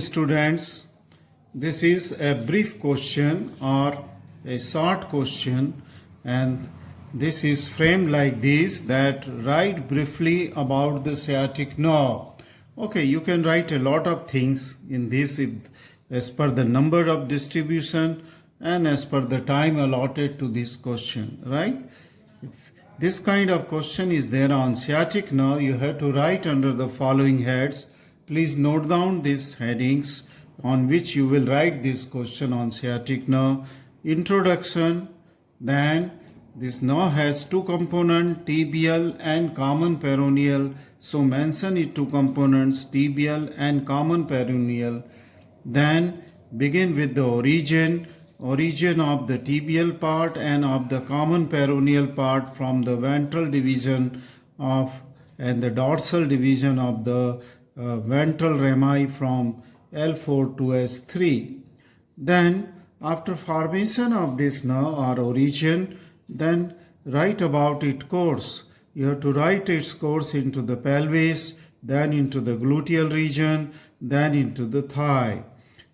students, this is a brief question or a short question, and this is framed like this, that write briefly about the sciatic nerve. Okay, you can write a lot of things in this as per the number of distribution and as per the time allotted to this question, right? This kind of question is there on sciatic nerve. You have to write under the following heads. Please note down these headings on which you will write this question on sciatic nerve. Introduction. Then this nerve has two components, tibial and common peroneal. So mention it two components, tibial and common peroneal. Then begin with the origin of the tibial part and of the common peroneal part from the ventral division of and the dorsal division of the ventral rami from L4 to S3. Then after formation of this nerve or origin, then write about its course. You have to write its course into the pelvis, then into the gluteal region, then into the thigh.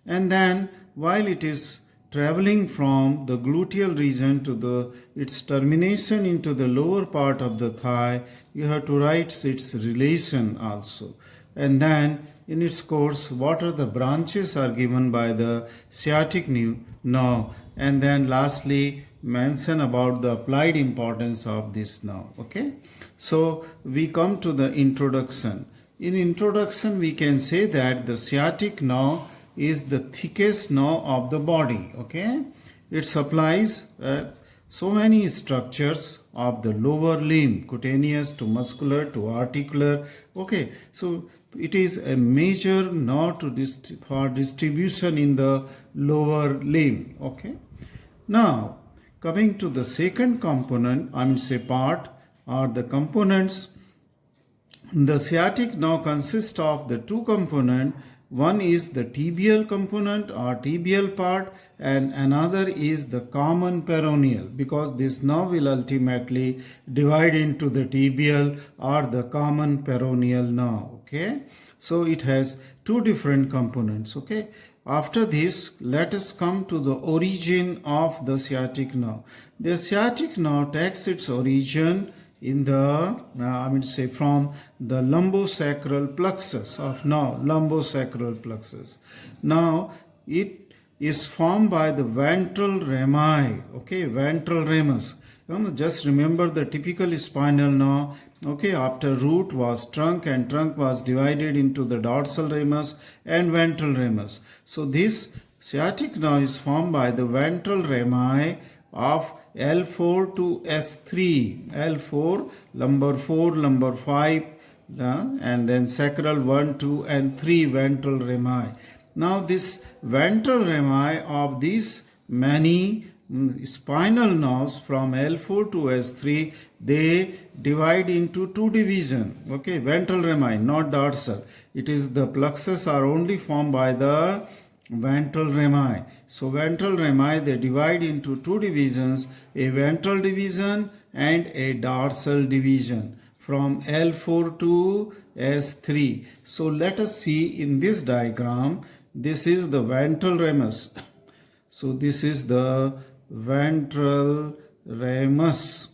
And then while it is traveling from the gluteal region to its termination into the lower part of the thigh, you have to write its relation also. And then in its course, what are the branches are given by the sciatic nerve. And then lastly, mention about the applied importance of this nerve. Okay. So we come to the introduction. In introduction, we can say that the sciatic nerve is the thickest nerve of the body. Okay, it supplies so many structures of the lower limb, cutaneous to muscular to articular. Okay, so it is a major nerve for distribution in the lower limb. Okay, now coming to the second component, part or the components. The sciatic nerve consists of the two components. One is the tibial component or tibial part, and another is the common peroneal, because this nerve will ultimately divide into the tibial or the common peroneal nerve. Okay, so it has two different components. Okay, after this, let us come to the origin of the sciatic nerve. The sciatic nerve takes its origin in the from the lumbosacral plexus of lumbosacral plexus. Now it is formed by the ventral rami. Okay, ventral ramus. Just remember the typical spinal nerve. Okay, after root was trunk, and trunk was divided into the dorsal ramus and ventral ramus. So this sciatic nerve is formed by the ventral rami of L4 to S3. L4, lumbar 4, lumbar 5, and then sacral 1, 2, and 3 ventral rami. Now this ventral rami of these many spinal nerves from L4 to S3, they divide into two divisions. Okay, ventral rami, not dorsal. It is the plexus are only formed by the ventral rami. So ventral rami, they divide into two divisions, a ventral division and a dorsal division from L4 to S3. So let us see in this diagram. This is the ventral ramus. So this is the ventral ramus.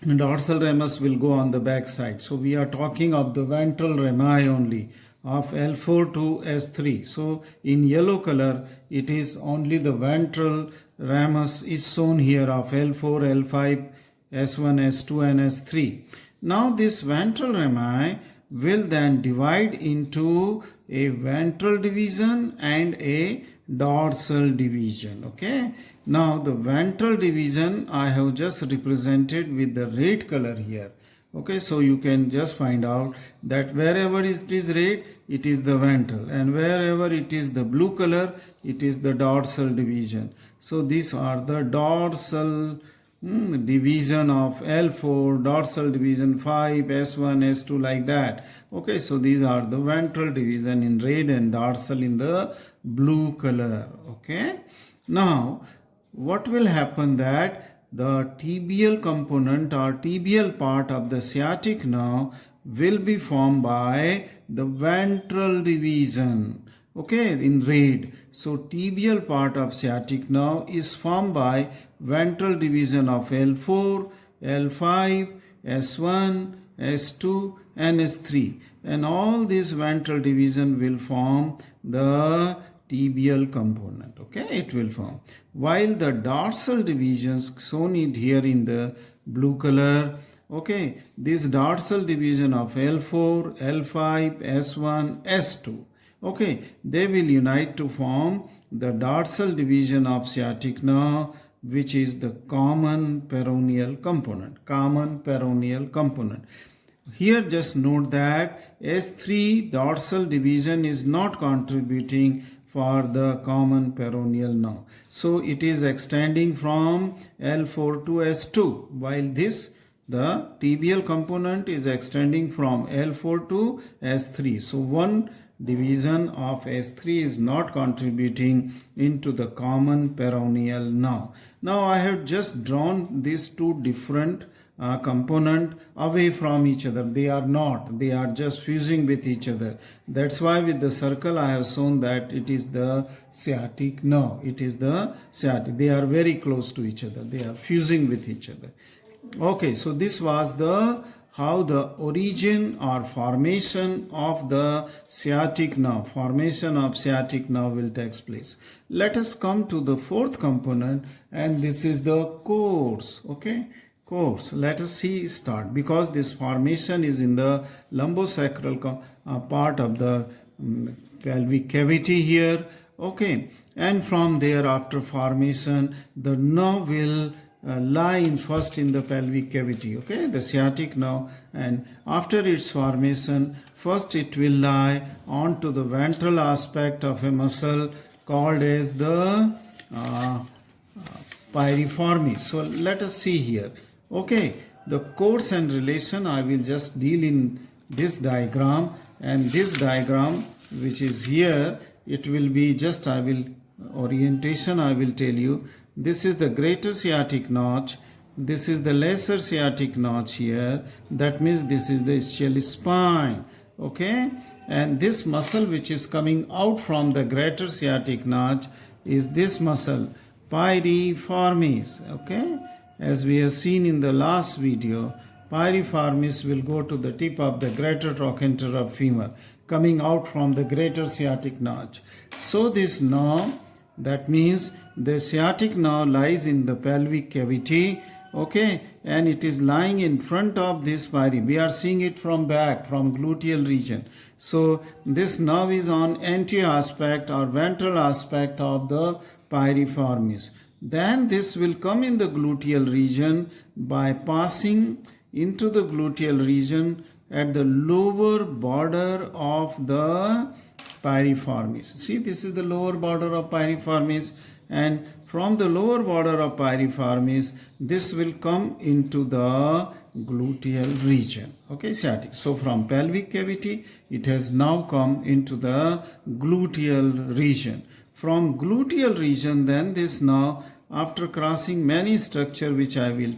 Dorsal ramus will go on the back side. So we are talking of the ventral rami only of L4 to S3. So in yellow color, it is only the ventral ramus is shown here of L4, L5, S1, S2 and S3. Now this ventral rami will then divide into a ventral division and a dorsal division. Okay. Now the ventral division I have just represented with the red color here. Okay, so you can just find out that wherever it is red, it is the ventral, and wherever it is the blue color, it is the dorsal division. So these are the dorsal division of L4, dorsal division 5, S1, S2, like that. Okay, so these are the ventral division in red and dorsal in the blue color. Okay, now what will happen that the tibial component or tibial part of the sciatic nerve will be formed by the ventral division, okay, in red. So tibial part of sciatic nerve is formed by ventral division of L4, L5, S1, S2 and S3, and all these ventral division will form the tibial component, okay, it will form, while the dorsal divisions shown it here in the blue color, okay, this dorsal division of L4, L5, S1, S2, okay, they will unite to form the dorsal division of sciatic nerve, which is the common peroneal component. Here just note that S3 dorsal division is not contributing for the common peroneal nerve. So it is extending from L4 to S2, while this the tibial component is extending from L4 to S3. So one division of S3 is not contributing into the common peroneal nerve. Now I have just drawn these two different component away from each other. They are not, they are just fusing with each other. That's why with the circle I have shown that it is the sciatic nerve. It is the sciatic. They are very close to each other. They are fusing with each other. Okay, so this was the how the origin or formation of the sciatic nerve, will take place. Let us come to the fourth component, and this is the course. Okay, course. Let us see start, because this formation is in the lumbosacral part of the pelvic cavity here. Okay, and from there after formation the nerve will lie in first in the pelvic cavity, okay, the sciatic nerve, and after its formation first it will lie onto the ventral aspect of a muscle called as the piriformis. So let us see here. Okay, the course and relation I will just deal in this diagram, and this diagram which is here, it will be just I will tell you. This is the greater sciatic notch, this is the lesser sciatic notch here, that means this is the ischial spine, okay, and this muscle which is coming out from the greater sciatic notch is this muscle piriformis, okay, as we have seen in the last video. Piriformis will go to the tip of the greater trochanter of femur, coming out from the greater sciatic notch. So this nerve, that means the sciatic nerve lies in the pelvic cavity, okay, and it is lying in front of this piri. We are seeing it from back, from gluteal region. So this nerve is on anterior aspect or ventral aspect of the piriformis. Then this will come in the gluteal region by passing into the gluteal region at the lower border of the piriformis. See, this is the lower border of piriformis, and from the lower border of piriformis this will come into the gluteal region, okay, sciatic. So from pelvic cavity it has now come into the gluteal region. From gluteal region, then this now, after crossing many structure which I will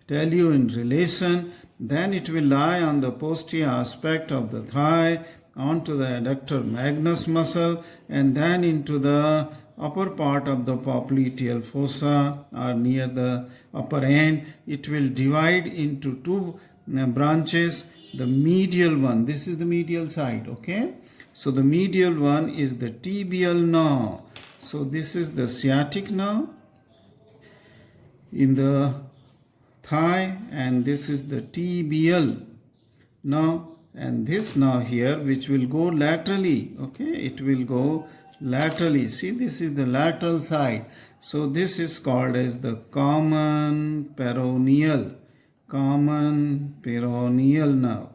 tell you in relation, then it will lie on the posterior aspect of the thigh, onto the adductor magnus muscle, and then into the upper part of the popliteal fossa or near the upper end. It will divide into two branches. The medial one, this is the medial side, okay. So the medial one is the tibial nerve. So this is the sciatic nerve in the thigh, and this is the tibial nerve, and this nerve here which will go laterally, okay, it will go laterally. See, this is the lateral side. So this is called as the common peroneal nerve.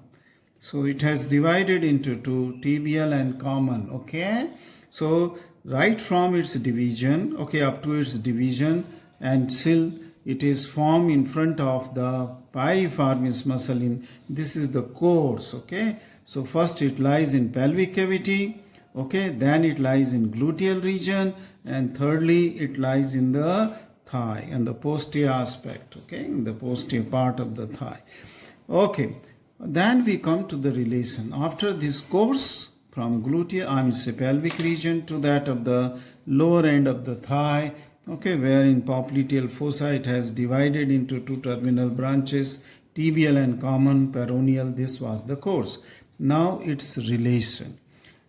So it has divided into two, tibial and common, okay. So right from its division, okay, up to its division, and still it is formed in front of the piriformis muscle. In this is the course, okay. So first it lies in pelvic cavity, okay, then it lies in gluteal region, and thirdly it lies in the thigh and the posterior aspect, okay, in the posterior part of the thigh. Okay, Then we come to the relation. After this course from pelvic region to that of the lower end of the thigh, okay, where in popliteal fossa it has divided into two terminal branches, tibial and common peroneal. This was the course. Now its relation.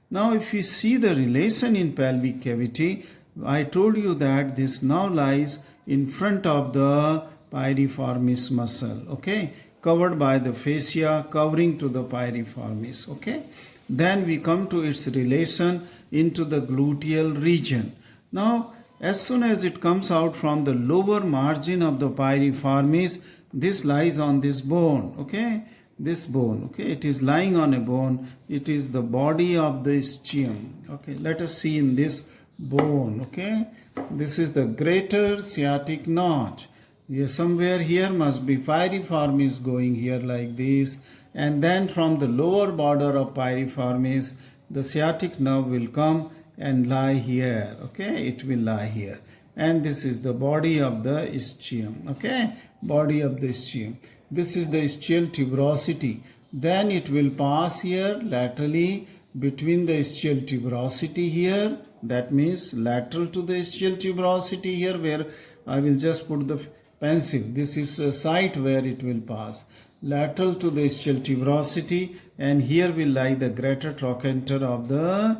Now if you see the relation in pelvic cavity, I told you that this now lies in front of the piriformis muscle, okay, covered by the fascia, covering to the piriformis, okay. Then we come to its relation into the gluteal region. Now as soon as it comes out from the lower margin of the piriformis, this lies on this bone, okay, this bone, okay, it is lying on a bone. It is the body of the ischium, okay. Let us see in this bone, okay, this is the greater sciatic notch. Here, somewhere here must be piriformis going here like this, and then from the lower border of piriformis the sciatic nerve will come and lie here, okay, it will lie here, and this is the body of the ischium, okay, body of the ischium. This is the ischial tuberosity. Then it will pass here laterally between the ischial tuberosity here, that means lateral to the ischial tuberosity here, where I will just put the pencil. This is a site where it will pass lateral to the ischial tuberosity, and here will lie the greater trochanter of the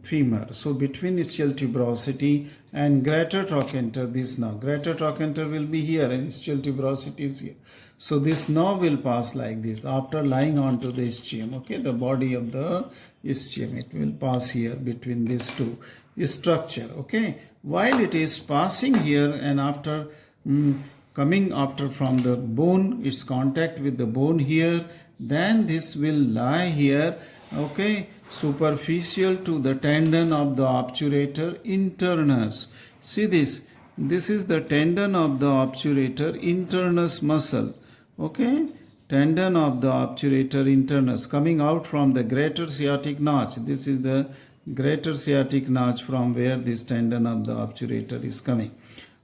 femur. So between ischial tuberosity and greater trochanter, this now greater trochanter will be here and ischial tuberosity is here. So this nerve will pass like this after lying onto the ischium, okay, the body of the ischium. It will pass here between these two structure, okay. While it is passing here and after coming after from the bone, its contact with the bone here, then this will lie here, okay, superficial to the tendon of the obturator internus. See this is the tendon of the obturator internus muscle, okay, tendon of the obturator internus coming out from the greater sciatic notch. This is the greater sciatic notch from where this tendon of the obturator is coming,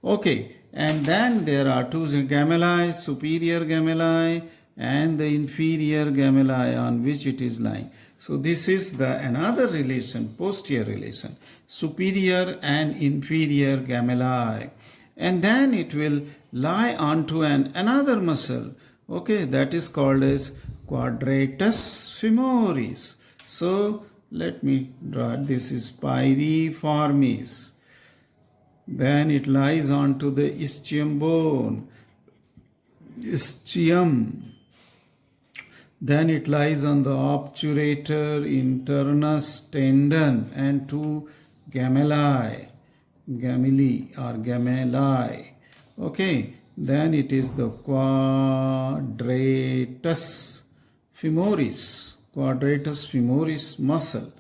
okay. And then there are two gemelli, superior gemelli and the inferior gemelli on which it is lying. So this is the another relation, posterior relation, superior and inferior gemelli. And then it will lie onto another muscle, okay, that is called as quadratus femoris. So let me draw, this is piriformis. Then it lies onto the ischium bone, ischium. Then it lies on the obturator internus tendon and two gemelli, okay. Then it is the quadratus femoris muscle,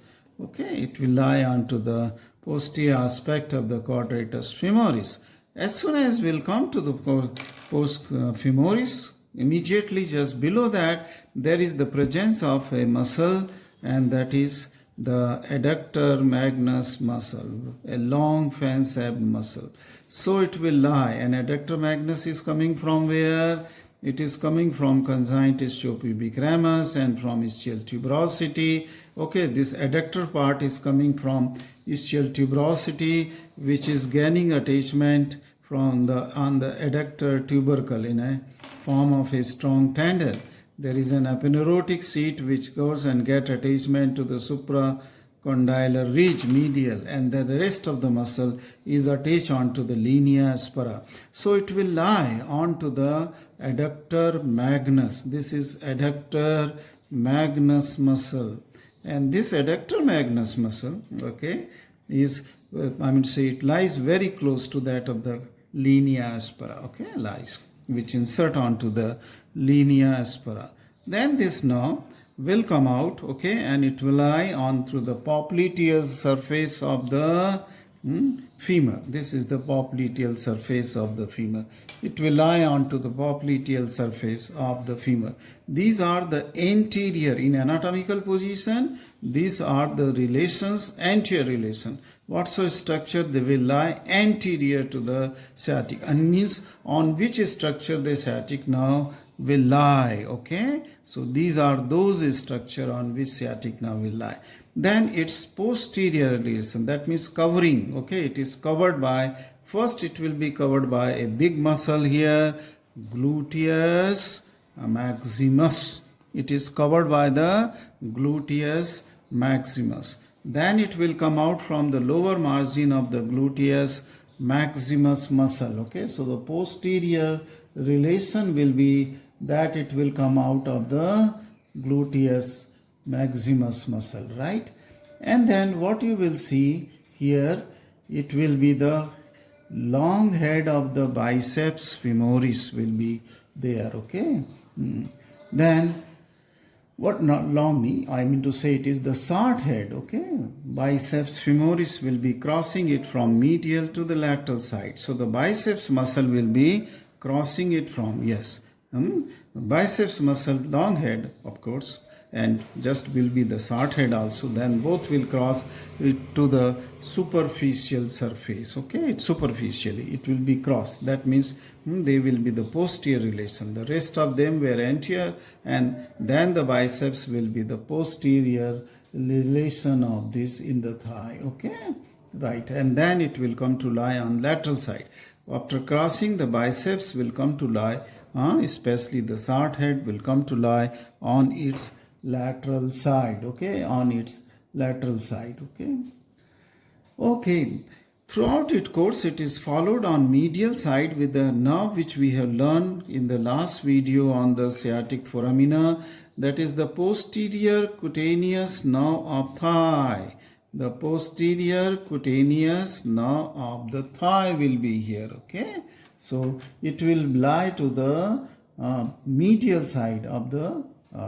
okay. It will lie onto the posterior aspect of the quadratus femoris. As soon as we'll come to the post femoris, immediately just below that there is the presence of a muscle, and that is the adductor magnus muscle, a long fan-shaped muscle. So it will lie, and adductor magnus is coming from where? It is coming from conjoint ischiopubic ramus and from ischial tuberosity. Okay, this adductor part is coming from ischial tuberosity, which is gaining attachment from on the adductor tubercle in a form of a strong tendon. There is an aponeurotic seat which goes and get attachment to the supracondylar ridge medial, and the rest of the muscle is attached onto the linea aspera. So it will lie onto the adductor magnus. This is adductor magnus muscle, and this adductor magnus muscle, okay, is it lies very close to that of the linea aspera, okay, lies, which insert onto the linea aspera. Then this nerve will come out, okay, and it will lie on through the popliteal surface of the femur. This is the popliteal surface of the femur. It will lie onto the popliteal surface of the femur. These are the anterior, in anatomical position, these are the relations, anterior relation. Whatsoever structure, they will lie anterior to the sciatic, and means on which structure the sciatic nerve will lie. Okay, so these are those structure on which sciatic nerve will lie. Then its posterior relation, that means covering. Okay, it is covered by, first it will be covered by a big muscle here, gluteus maximus. It is covered by the gluteus maximus. Then it will come out from the lower margin of the gluteus maximus muscle. Okay, so the posterior relation will be that it will come out of the gluteus maximus muscle, right? And then what you will see here, it will be the long head of the biceps femoris will be there. Okay. Then what, not long knee, I mean to say it is the short head. Okay, biceps femoris will be crossing it from medial to the lateral side. So the biceps muscle will be crossing it from, yes, biceps muscle, long head of course, and just will be the short head also. Then both will cross it to the superficial surface. Okay, it's superficially it will be crossed. That means they will be the posterior relation. The rest of them were anterior, and then the biceps will be the posterior relation of this in the thigh. Okay, right, and then it will come to lie on lateral side. After crossing, the biceps will come to lie, especially the short head will come to lie on its lateral side. Okay, on its lateral side. Okay, throughout its course it is followed on medial side with the nerve which we have learned in the last video on the sciatic foramina, that is the posterior cutaneous nerve of thigh. The posterior cutaneous nerve of the thigh will be here. Okay, so it will lie to the medial side of the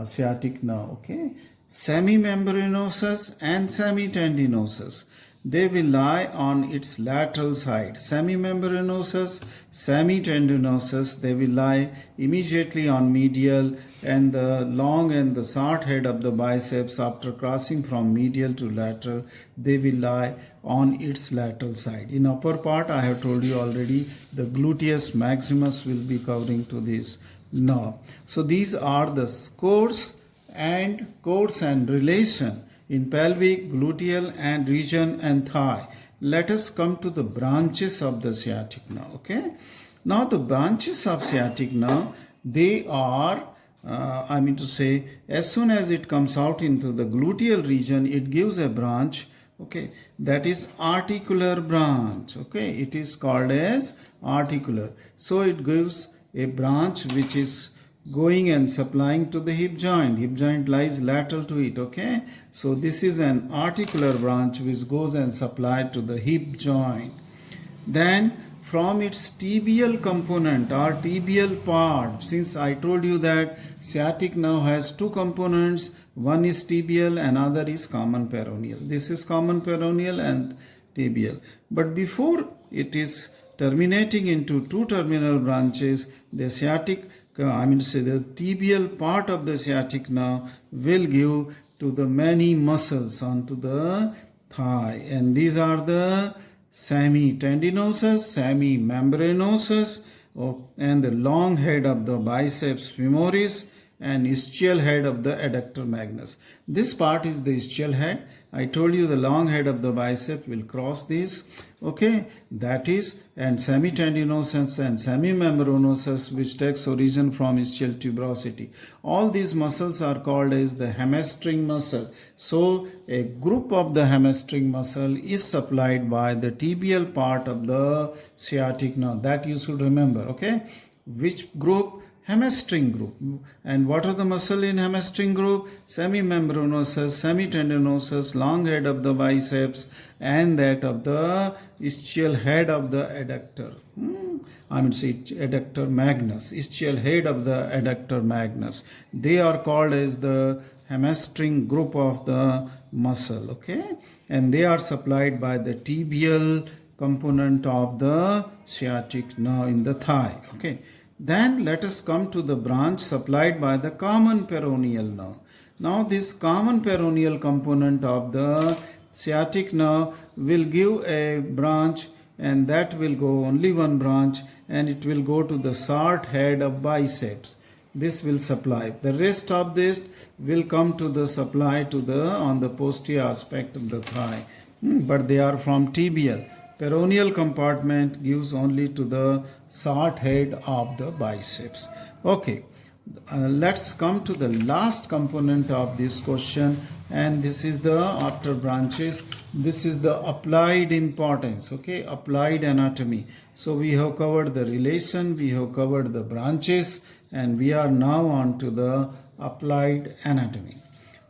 sciatic nerve. Okay, semimembranosus and semitendinosus, they will lie on its lateral side. Semimembranosus, semitendinosus, they will lie immediately on medial, and the long and the short head of the biceps, after crossing from medial to lateral, they will lie on its lateral side. In upper part, I have told you already, the gluteus maximus will be covering to this nerve. So these are the course and relation in pelvic, gluteal and region and thigh. Let us come to the branches of the sciatic nerve. Okay, now the branches of sciatic nerve, they are I mean to say, as soon as it comes out into the gluteal region, it gives a branch. Okay, that is articular branch. Okay, it is called as articular. So it gives a branch which is going and supplying to the hip joint. Hip joint lies lateral to it. Okay, so this is an articular branch which goes and supplied to the hip joint. Then from its tibial component or tibial part, since I told you that sciatic nerve has two components, one is tibial, another is common peroneal. This is common peroneal and tibial. But before it is terminating into two terminal branches, the sciatic, the tibial part of the sciatic nerve will give to the many muscles onto the thigh, and these are the semitendinosus, semimembranosus, and the long head of the biceps femoris, and ischial head of the adductor magnus. This part is the ischial head. I told you the long head of the bicep will cross this. Okay, that is, and semitendinosus and semimembranosus, which takes origin from ischial tuberosity. All these muscles are called as the hamstring muscle. So a group of the hamstring muscle is supplied by the tibial part of the sciatic nerve. That you should remember. Okay, which group? Hamstring group. And what are the muscle in hamstring group? Semimembranosus, semitendinosus, long head of the biceps, and that of the ischial head of the adductor. Adductor magnus, ischial head of the adductor magnus. They are called as the hamstring group of the muscle. Okay, and they are supplied by the tibial component of the sciatic nerve in the thigh. Okay. Then let us come to the branch supplied by the common peroneal nerve. Now this common peroneal component of the sciatic nerve will give a branch, and that will go only one branch, and it will go to the short head of biceps. this will supply. The rest of this will come to the supply to the on the posterior aspect of the thigh. But they are from tibial. Peroneal compartment gives only to the short head of the biceps. Okay. Let's come to the last component of this question, and this is the after branches. This is the applied importance. Okay, applied anatomy. So we have covered the relation, we have covered the branches, and we are now on to the applied anatomy.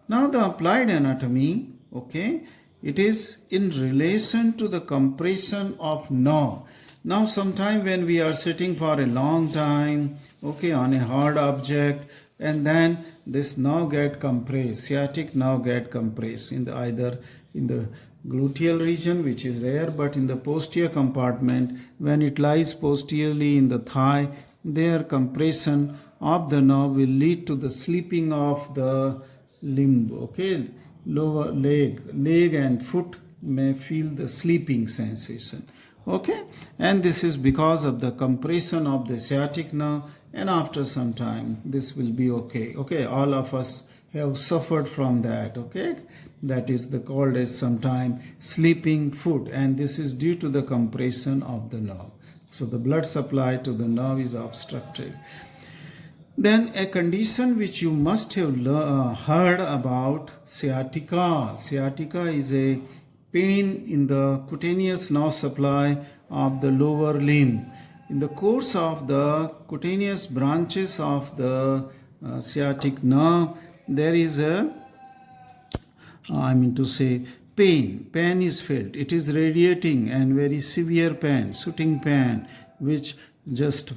Now the applied anatomy, okay, it is in relation to the compression of nerve. Now sometime when we are sitting for a long time, okay, on a hard object, and then this nerve get compressed, sciatic nerve get compressed in the either in the gluteal region, which is rare, but in the posterior compartment, when it lies posteriorly in the thigh, their compression of the nerve will lead to the slipping of the limb. Okay, lower leg and foot may feel the sleeping sensation. Okay, and this is because of the compression of the sciatic nerve, and after some time this will be okay. Okay, all of us have suffered from that. Okay, that is the called as sometime sleeping foot, and this is due to the compression of the nerve. So the blood supply to the nerve is obstructed. Then a condition which you must have heard about, sciatica. Sciatica is a pain in the cutaneous nerve supply of the lower limb. In the course of the cutaneous branches of the sciatic nerve, there is a, pain. Pain is felt. It is radiating and very severe pain, shooting pain, which just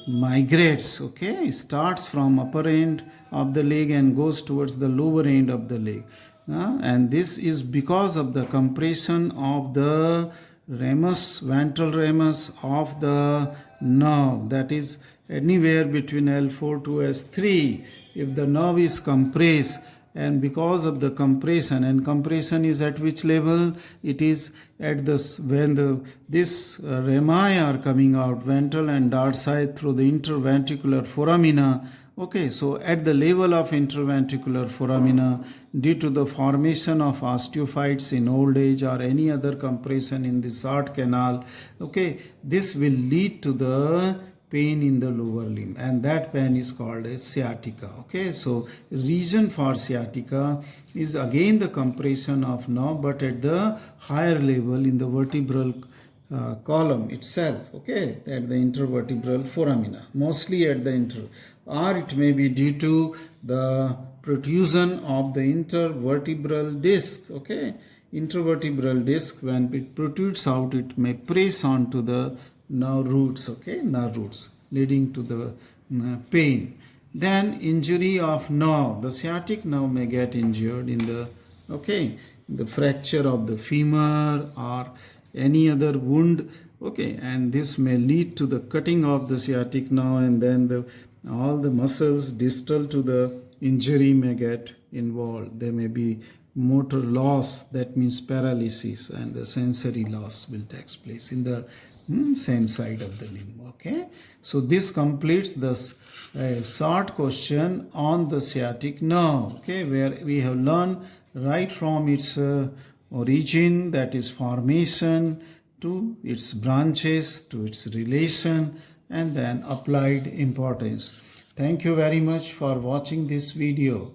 migrates. Okay, starts from upper end of the leg and goes towards the lower end of the leg. And this is because of the compression of the ramus, ventral ramus of the nerve, that is anywhere between L4 to S3. If the nerve is compressed, and because of the compression, and compression is at which level? It is at this when this rami are coming out, ventral and dorsal, through the interventricular foramina. Okay, so at the level of interventricular foramina, due to the formation of osteophytes in old age or any other compression in the short canal, okay, this will lead to the pain in the lower limb, and that pain is called as sciatica. Okay, so reason for sciatica is again the compression of nerve, but at the higher level in the vertebral column itself. Okay, at the intervertebral foramina, mostly at the or it may be due to the protrusion of the intervertebral disc. Okay, intervertebral disc, when it protrudes out, it may press onto the nerve roots. Okay, nerve roots, leading to the pain. Then injury of nerve, the sciatic nerve may get injured in the fracture of the femur or any other wound. Okay, and this may lead to the cutting of the sciatic nerve, and then all the muscles distal to the injury may get involved. There may be motor loss, that means paralysis, and the sensory loss will take place in the same side of the limb. Okay, so this completes the short question on the sciatic nerve. Okay, where we have learned right from its origin, that is formation, to its branches, to its relation, and then applied importance. Thank you very much for watching this video.